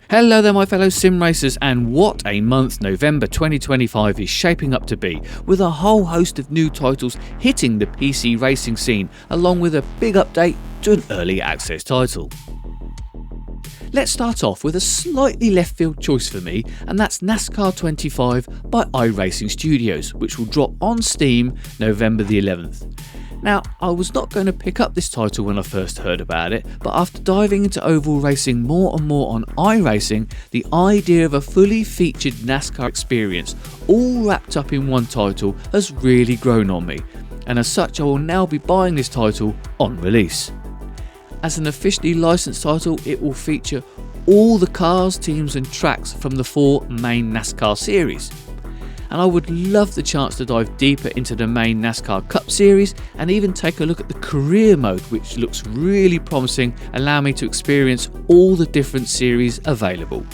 Hello there my fellow sim racers, and what a month November 2025 is shaping up to be, with a whole host of new titles hitting the PC racing scene, along with a big update to an early access title. Let's start off with a slightly left field choice for me, and that's NASCAR 25 by iRacing Studios, which will drop on Steam November the 11th. Now, I was not going to pick up this title when I first heard about it, but after diving into oval racing more and more on iRacing, the idea of a fully featured NASCAR experience all wrapped up in one title has really grown on me, and as such I will now be buying this title on release. As an officially licensed title, it will feature all the cars, teams and tracks from the 4 main NASCAR series. And I would love the chance to dive deeper into the main NASCAR Cup series and even take a look at the career mode, which looks really promising, allowing me to experience all the different series available.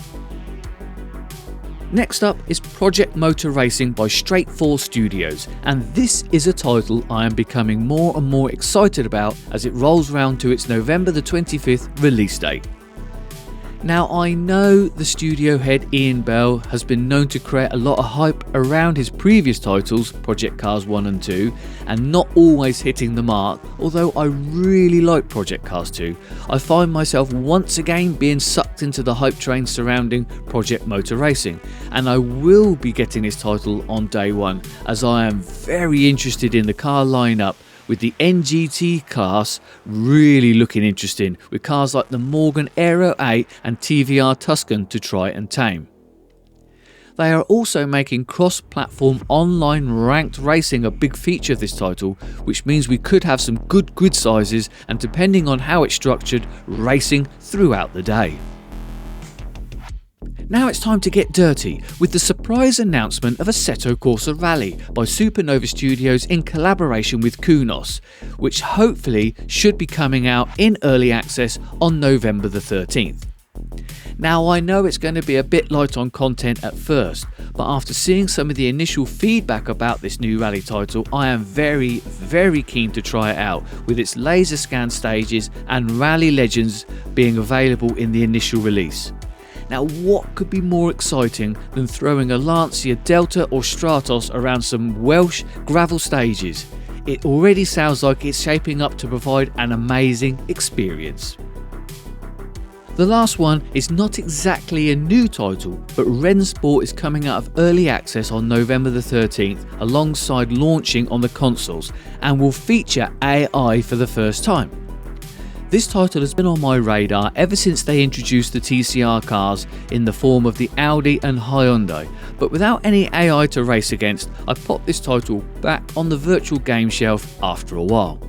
Next up is Project Motor Racing by Straight 4 Studios, and this is a title I am becoming more and more excited about as it rolls round to its November the 25th release date. Now, I know the studio head Ian Bell has been known to create a lot of hype around his previous titles, Project Cars 1 and 2, and not always hitting the mark. Although I really like Project Cars 2, I find myself once again being sucked into the hype train surrounding Project Motor Racing, and I will be getting this title on day one, as I am very interested in the car lineup, with the NGT class really looking interesting, with cars like the Morgan Aero 8 and TVR Tuscan to try and tame. They are also making cross-platform online ranked racing a big feature of this title, which means we could have some good grid sizes and, depending on how it's structured, racing throughout the day. Now it's time to get dirty with the surprise announcement of Assetto Corsa Rally by Supernova Studios in collaboration with Kunos, which hopefully should be coming out in early access on November the 13th. Now, I know it's going to be a bit light on content at first, but after seeing some of the initial feedback about this new rally title, I am very keen to try it out, with its laser scan stages and rally legends being available in the initial release. Now, what could be more exciting than throwing a Lancia Delta or Stratos around some Welsh gravel stages? It already sounds like it's shaping up to provide an amazing experience. The last one is not exactly a new title, but RENNSPORT is coming out of early access on November the 13th alongside launching on the consoles, and will feature AI for the first time. This title has been on my radar ever since they introduced the TCR cars in the form of the Audi and Hyundai, but without any AI to race against, I popped this title back on the virtual game shelf after a while.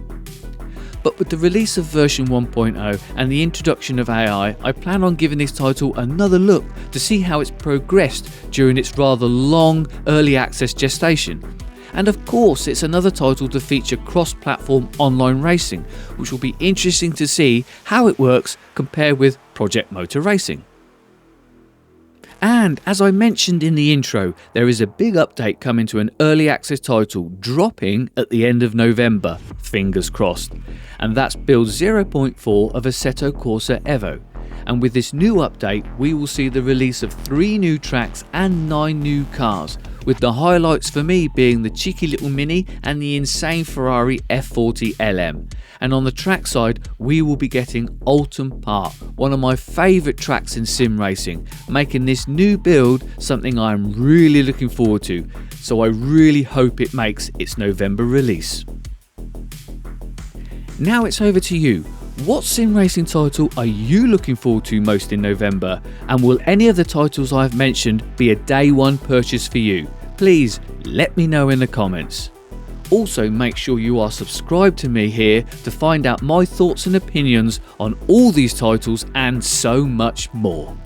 But with the release of version 1.0 and the introduction of AI, I plan on giving this title another look to see how it's progressed during its rather long early access gestation. And of course, it's another title to feature cross-platform online racing, which will be interesting to see how it works compared with Project Motor Racing. And as I mentioned in the intro, there is a big update coming to an early access title dropping at the end of November, fingers crossed, and that's build 0.4 of Assetto Corsa EVO. And with this new update, we will see the release of 3 new tracks and 9 new cars, with the highlights for me being the cheeky little Mini and the insane Ferrari F40 LM. And on the track side, we will be getting Oulton Park, one of my favourite tracks in sim racing, making this new build something I'm really looking forward to, so I really hope it makes its November release. Now it's over to you. What sim racing title are you looking forward to most in November, and will any of the titles I've mentioned be a day one purchase for you? Please let me know in the comments. Also, make sure you are subscribed to me here to find out my thoughts and opinions on all these titles and so much more.